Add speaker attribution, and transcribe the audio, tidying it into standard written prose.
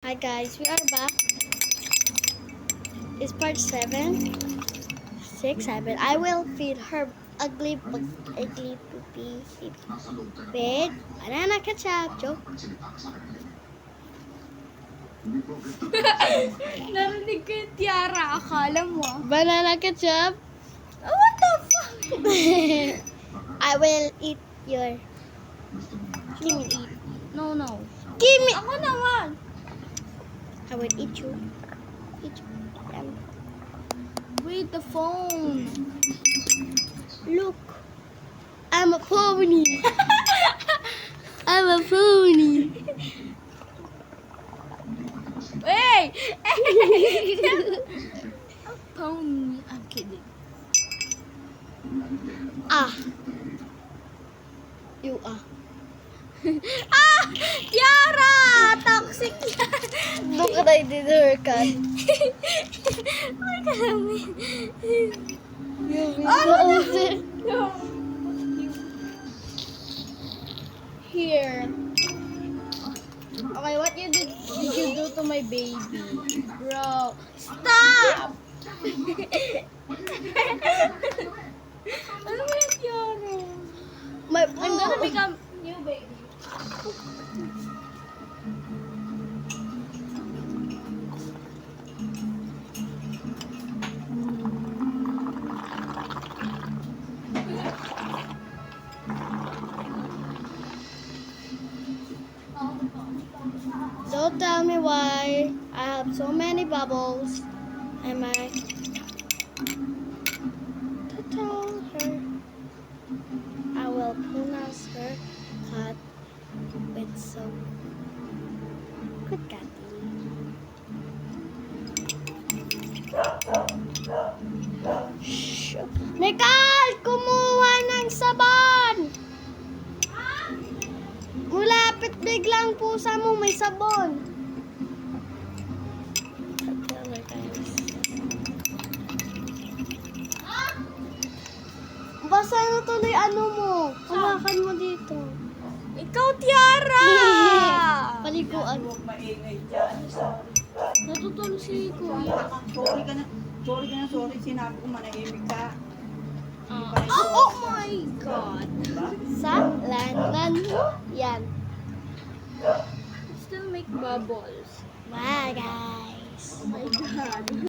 Speaker 1: Hi guys, we are back. It's part 7. 6, 7. I will feed her ugly poopy with banana ketchup. Joke.
Speaker 2: Narinig ko yung tiara. Akala mo.
Speaker 1: Banana ketchup.
Speaker 2: Oh, what the fuck?
Speaker 1: I will eat your. Give me eat.
Speaker 2: No, no.
Speaker 1: Give me.
Speaker 2: Ako naman.
Speaker 1: I will eat you. Eat you.
Speaker 2: Wait, the phone.
Speaker 1: Look. I'm a pony. I'm a pony.
Speaker 2: Hey! Pony. I'm kidding.
Speaker 1: Ah. You ah.
Speaker 2: Ah! Tiara! Toxic yan.
Speaker 1: Look at I did her cut.
Speaker 2: Ay, kalami.
Speaker 1: You
Speaker 2: Oh,
Speaker 1: will
Speaker 2: no. Here. Okay, what did you do to my baby? Bro, stop! Ano ba yung Tiara? I'm gonna become new baby.
Speaker 1: Don't tell me why I have so many bubbles. Am I to tell her I will pronounce her cut with some good catty. Shh. Nicole! Kumuha ng sabon! Mulapit biglang pusa mo, may sabon. Basa na tuloy ano mo. Hawakan mo dito.
Speaker 2: Ikaw, Tiara!
Speaker 1: Paliguan.
Speaker 3: Huwag maingay dyan.
Speaker 1: Natutulog si Kuya.
Speaker 3: Sorry ka na. Sorry. Sinabi ko manahimik ka.
Speaker 2: Oh my God!
Speaker 1: Sa lanlan mo. Yan.
Speaker 2: Still make bubbles.
Speaker 1: Bye guys.
Speaker 2: Oh my God.